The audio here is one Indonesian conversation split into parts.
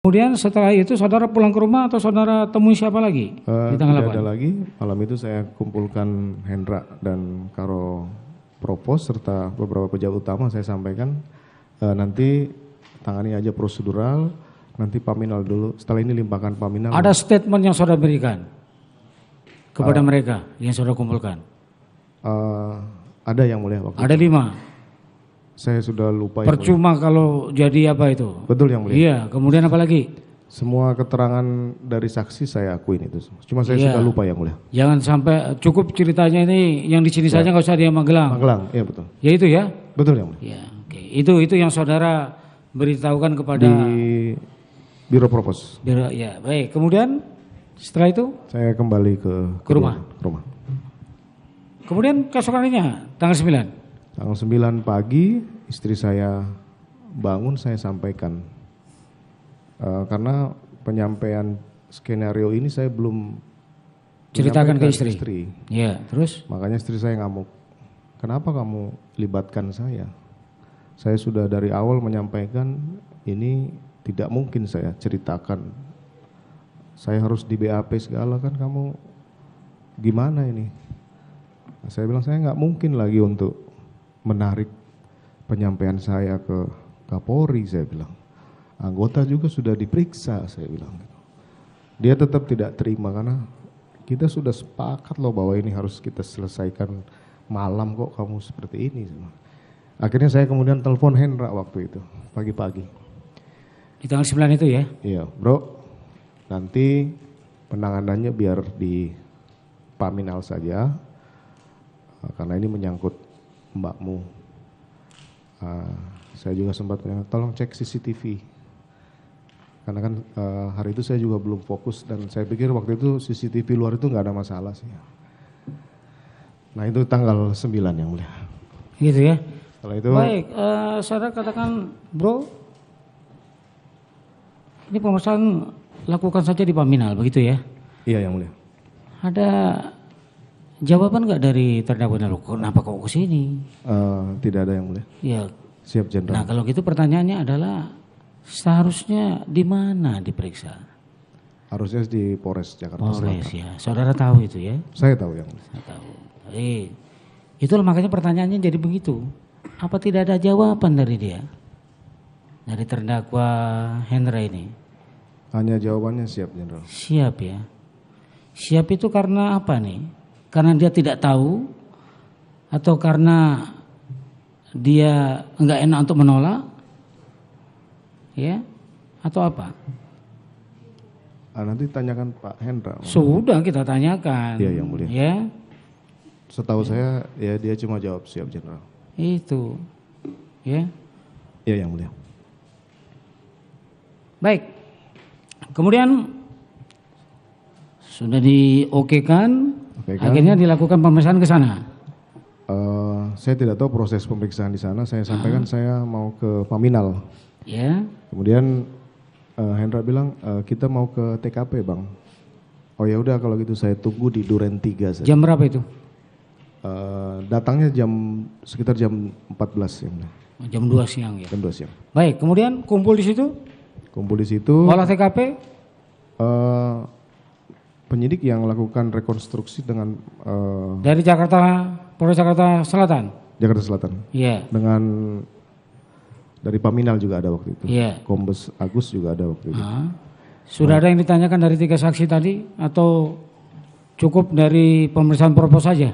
Kemudian setelah itu saudara pulang ke rumah atau saudara temui siapa lagi di tanggal Tidak 8? ada lagi. Malam itu saya kumpulkan Hendra dan Karo Propos serta beberapa pejabat utama. Saya sampaikan nanti tangani aja prosedural, nanti paminal dulu. Setelah ini limpahkan paminal. Ada statement yang saudara berikan kepada mereka yang saudara kumpulkan? Ada yang mulia waktu Ada itu. 5. Saya sudah lupa. Yang Percuma kalau jadi apa itu? Betul yang mulia. Iya, kemudian apa lagi? Semua keterangan dari saksi saya akuin itu. Cuma saya sudah lupa yang mulia. Jangan sampai cukup ceritanya ini yang di sini saja nggak usah dia Magelang. Magelang, iya betul. Ya itu ya? Betul yang mulia. Ya, oke. Itu yang saudara beritahukan kepada Di Biro Propos. ya, baik. Kemudian setelah itu Saya kembali ke rumah. rumah. Kemudian keesokannya tanggal 9. Tanggal 9 pagi istri saya bangun, saya sampaikan. Karena penyampaian skenario ini saya belum Ceritakan ke menyampaikan istri. Ya, terus? Makanya istri saya ngamuk. Kenapa kamu libatkan saya? Saya sudah dari awal menyampaikan ini tidak mungkin saya ceritakan. Saya harus di BAP segala kan, kamu gimana ini? Nah, saya bilang saya nggak mungkin lagi untuk menarik penyampaian saya ke Kapolri, saya bilang. Anggota juga sudah diperiksa, saya bilang. Dia tetap tidak terima karena kita sudah sepakat loh bahwa ini harus kita selesaikan malam, kok kamu seperti ini. Akhirnya saya kemudian telepon Hendra waktu itu, pagi-pagi. Di tanggal 9 itu ya? Iya, bro, nanti penanganannya biar di Paminal saja, karena ini menyangkut mbakmu. Saya juga sempat bilang, tolong cek CCTV. Karena kan hari itu saya juga belum fokus dan saya pikir waktu itu CCTV luar itu nggak ada masalah sih. Nah itu tanggal 9 yang mulia. Gitu ya? Setelah itu. Baik, saudara katakan, bro, ini pemeriksaan lakukan saja di Paminal, begitu ya? Iya yang mulia. Ada jawaban nggak dari terdakwa? Kenapa kok ke sini? Tidak ada yang mulia. Ya. Siap jenderal. Nah kalau gitu pertanyaannya adalah seharusnya di mana diperiksa? Harusnya di Polres Jakarta Selatan. Polres ya. Saudara tahu itu ya? Saya tahu yang mulia. Saya tahu. Itulah makanya pertanyaannya jadi begitu. Apa tidak ada jawaban dari dia? Dari terdakwa Hendra ini? Hanya jawabannya siap jenderal. Siap ya. Siap itu karena apa nih? Karena dia tidak tahu atau karena dia enggak enak untuk menolak? Ya? Atau apa? Nanti tanyakan Pak Hendra. Sudah kita tanyakan. Iya yang mulia. Ya. Setahu saya ya dia cuma jawab siap jenderal. Itu. Ya. Iya yang mulia. Baik. Kemudian sudah diokekan, akhirnya dilakukan pemeriksaan ke sana. Saya tidak tahu proses pemeriksaan di sana. Saya sampaikan saya mau ke Paminal. Ya. Kemudian Hendra bilang kita mau ke TKP bang. Oh ya udah kalau gitu saya tunggu di Duren 3 saja. Jam berapa itu? Datangnya sekitar jam 14 ya. Jam 2 siang ya. Jam 2 siang. Baik, kemudian kumpul di situ. Kumpul di situ. Olah TKP. Penyidik yang lakukan rekonstruksi dengan Dari Jakarta, Polres Jakarta Selatan. Jakarta Selatan. Iya. Dengan dari Paminal juga ada waktu itu. Iya. Kombes Agus juga ada waktu itu. Sudah ada yang ditanyakan dari 3 saksi tadi atau cukup dari pemeriksaan propos saja?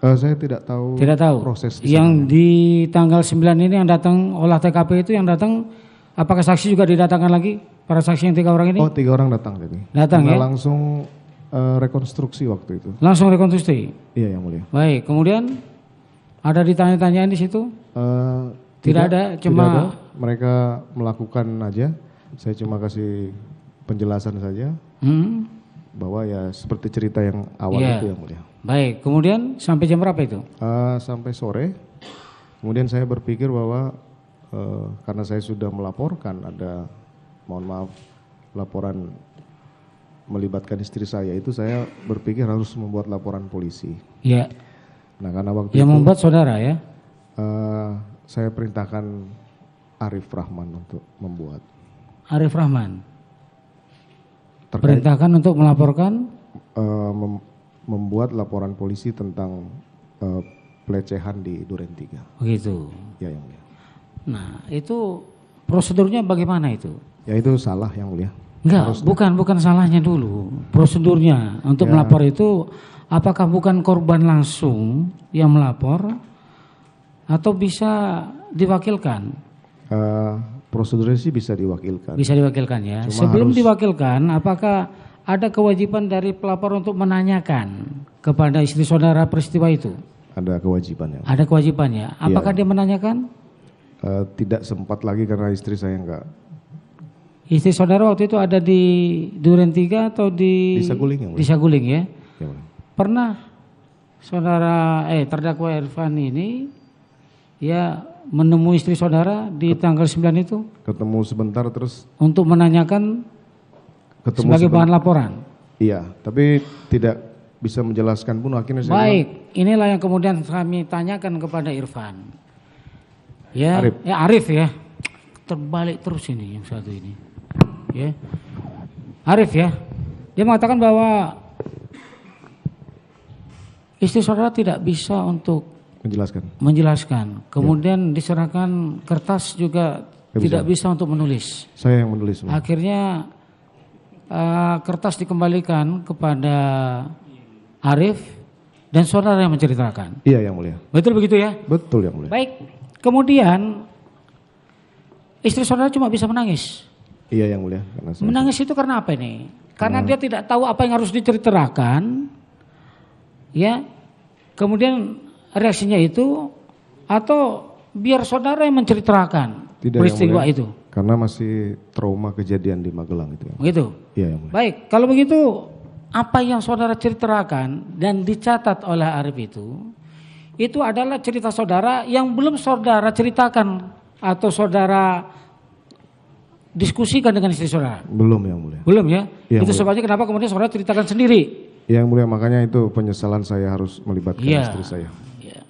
Saya tidak tahu. Tidak tahu. Proses yang di tanggal 9 ini yang datang olah TKP itu yang datang, apakah saksi juga didatangkan lagi? Para saksi yang 3 orang ini? Oh 3 orang datang jadi. Datang ya? Langsung rekonstruksi waktu itu. Langsung rekonstruksi? Iya yang mulia. Baik, kemudian ada ditanya-tanyain di situ? Tidak ada, cuma tidak ada. Mereka melakukan aja. Saya cuma kasih penjelasan saja bahwa ya seperti cerita yang awal itu yang mulia. Baik, kemudian sampai jam berapa itu? Sampai sore. Kemudian saya berpikir bahwa karena saya sudah melaporkan ada, mohon maaf, laporan melibatkan istri saya, itu saya berpikir harus membuat laporan polisi. Iya. Nah karena waktu yang itu membuat saudara ya? saya perintahkan Arif Rahman untuk membuat. Arif Rahman? Terkait Perintahkan untuk melaporkan membuat laporan polisi tentang pelecehan di Duren 3. begitu. Ya yang mulia. Nah, itu prosedurnya bagaimana itu? Ya itu salah yang mulia. Enggak, bukan salahnya dulu. Prosedurnya untuk Ya. melapor itu apakah bukan korban langsung yang melapor atau bisa diwakilkan? Prosedurnya sih bisa diwakilkan. Bisa diwakilkan ya. Cuma Sebelum harus- diwakilkan, apakah ada kewajiban dari pelapor untuk menanyakan kepada istri saudara peristiwa itu? Ada kewajiban yang. Ada kewajibannya. Apakah dia menanyakan? Tidak sempat lagi karena istri saya enggak. Istri saudara waktu itu ada di Duren 3 atau di Saguling yang di mulia. Saguling ya? Ya, mulia. Pernah saudara terdakwa Irfan ini ya menemui istri saudara di tanggal 9 itu Ketemu sebentar terus untuk menanyakan ketemu sebagai sebentar. bahan laporan. Iya, tapi tidak bisa menjelaskan pun akhirnya saya bilang, Baik, inilah yang kemudian kami tanyakan kepada Irfan. Ya, Arif. Arif ya. Terbalik terus ini yang satu ini. Ya. Arif ya. Dia mengatakan bahwa istri saudara tidak bisa untuk menjelaskan. Kemudian diserahkan kertas juga Nggak tidak bisa untuk menulis. saya yang menulis. Mulia. Akhirnya kertas dikembalikan kepada Arif dan saudara yang menceritakan. Iya yang mulia. Betul begitu ya? Betul yang mulia. Baik. Kemudian istri saudara cuma bisa menangis. Iya yang mulia. Karena saya- Menangis itu karena apa ini? Karena dia tidak tahu apa yang harus diceritakan. Ya. Kemudian reaksinya itu atau biar saudara yang menceritakan Tidak, yang peristiwa mulia. itu. Karena masih trauma kejadian di Magelang itu. Begitu. Iya yang mulia. Baik, kalau begitu apa yang saudara ceritakan dan dicatat oleh Arif itu adalah cerita saudara yang belum saudara ceritakan atau saudara diskusikan dengan istri saudara. Belum yang mulia. Belum ya? Iya, Itu mulia. sebabnya kenapa kemudian saudara ceritakan sendiri. Yang mulia makanya itu penyesalan saya harus melibatkan Iya. istri saya. Iya.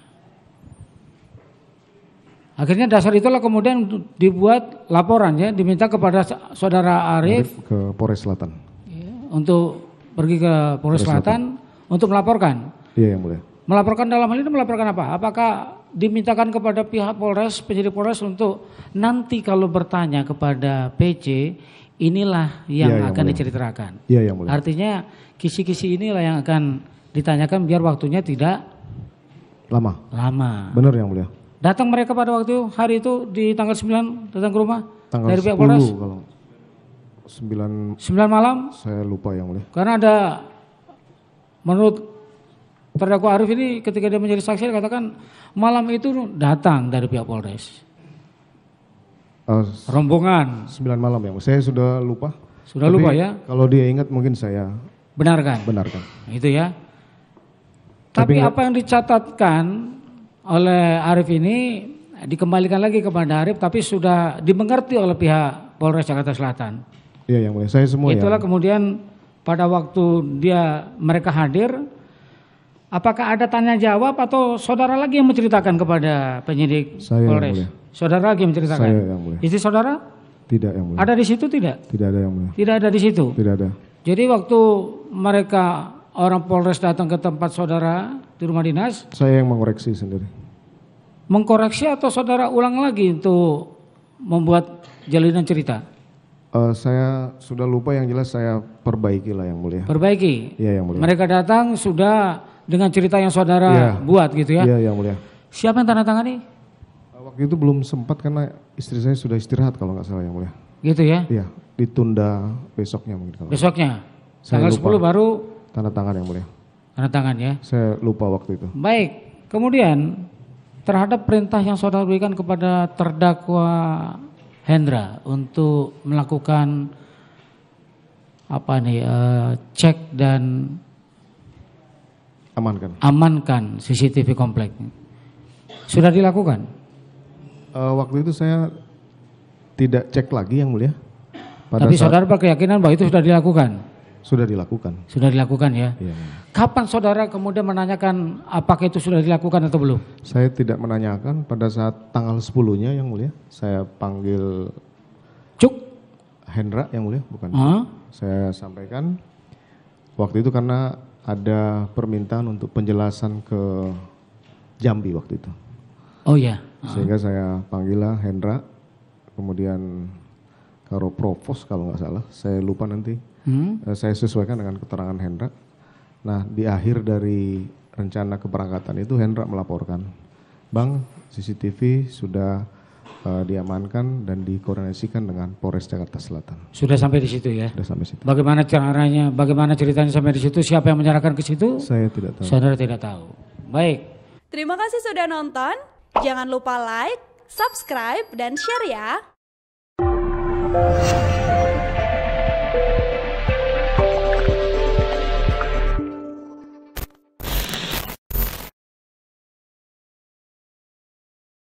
Akhirnya dasar itulah kemudian dibuat laporan ya, diminta kepada saudara Arif Ke Polres Selatan. ya, untuk pergi ke Polres Selatan untuk melaporkan. Iya yang mulia. Melaporkan dalam hal ini melaporkan apa? Apakah dimintakan kepada pihak Polres, penyidik Polres untuk nanti kalau bertanya kepada PC, inilah yang Iya, yang akan mulia. diceritakan. Iya yang mulia. Artinya kisi-kisi inilah yang akan ditanyakan biar waktunya tidak Lama. lama. Benar yang mulia. Datang mereka pada waktu hari itu di tanggal 9 datang ke rumah Tanggal dari pihak 10 Polres. kalau 9 9 malam saya lupa yang mulia. karena ada menurut terdakwa Arif ini ketika dia menjadi saksi dia katakan malam itu datang dari pihak Polres. Rombongan. 9 malam yang mulia. Saya sudah lupa. Sudah Tapi lupa ya? Kalau dia ingat mungkin saya Benarkan. benarkan. Itu ya. Tapi apa yang dicatatkan oleh Arif ini dikembalikan lagi kepada Arif tapi sudah dimengerti oleh pihak Polres Jakarta Selatan. Iya yang mulia. Saya semua Itulah yang kemudian pada waktu mereka hadir, apakah ada tanya jawab atau saudara lagi yang menceritakan kepada penyidik Saya yang Polres? mulia. Saudara lagi yang menceritakan. Saya yang mulia. Istri saudara Tidak yang mulia. ada di situ tidak? Tidak ada yang mulia. Tidak ada di situ. Tidak ada. Jadi waktu mereka orang Polres datang ke tempat saudara di rumah dinas, Saya yang mengoreksi sendiri. mengkoreksi atau saudara ulang lagi untuk membuat jalinan cerita? Saya sudah lupa yang jelas saya perbaiki lah yang mulia. Perbaiki. Iya yang mulia. Mereka datang sudah dengan cerita yang saudara Iya. buat gitu ya. Iya yang mulia. Siapa yang tanda tangani? Waktu itu belum sempat karena istri saya sudah istirahat kalau nggak salah yang mulia. Gitu ya. Iya, ditunda besoknya mungkin kalau. Besoknya. Saya Tanggal lupa. 10 baru Tanda tangan yang mulia. tanda tangan ya. Saya lupa waktu itu. Baik. Kemudian terhadap perintah yang saudara berikan kepada terdakwa Hendra untuk melakukan apa nih cek dan amankan CCTV komplek. Sudah dilakukan? Waktu itu saya tidak cek lagi yang mulia. Tapi saudara berkeyakinan bahwa itu sudah dilakukan? Sudah dilakukan. Sudah dilakukan ya. Iya. Kapan saudara kemudian menanyakan apakah itu sudah dilakukan atau belum? Saya tidak menanyakan pada saat tanggal 10-nya yang mulia. Saya panggil Cuk. Hendra yang mulia, bukan. Ah? Saya sampaikan waktu itu karena ada permintaan untuk penjelasan ke Jambi waktu itu. Oh ya. Sehingga saya panggillah Hendra, kemudian Karo Provos kalau nggak salah, saya lupa nanti. Saya sesuaikan dengan keterangan Hendra. Nah di akhir dari rencana keberangkatan itu Hendra melaporkan, Bang, CCTV sudah diamankan dan dikoordinasikan dengan Polres Jakarta Selatan. Sudah sampai di situ ya? Sudah sampai situ. Bagaimana caranya, bagaimana ceritanya sampai di situ? Siapa yang menyerahkan ke situ? Saya tidak tahu. Saudara tidak tahu. Baik. Terima kasih sudah nonton. Jangan lupa like, subscribe, dan share ya.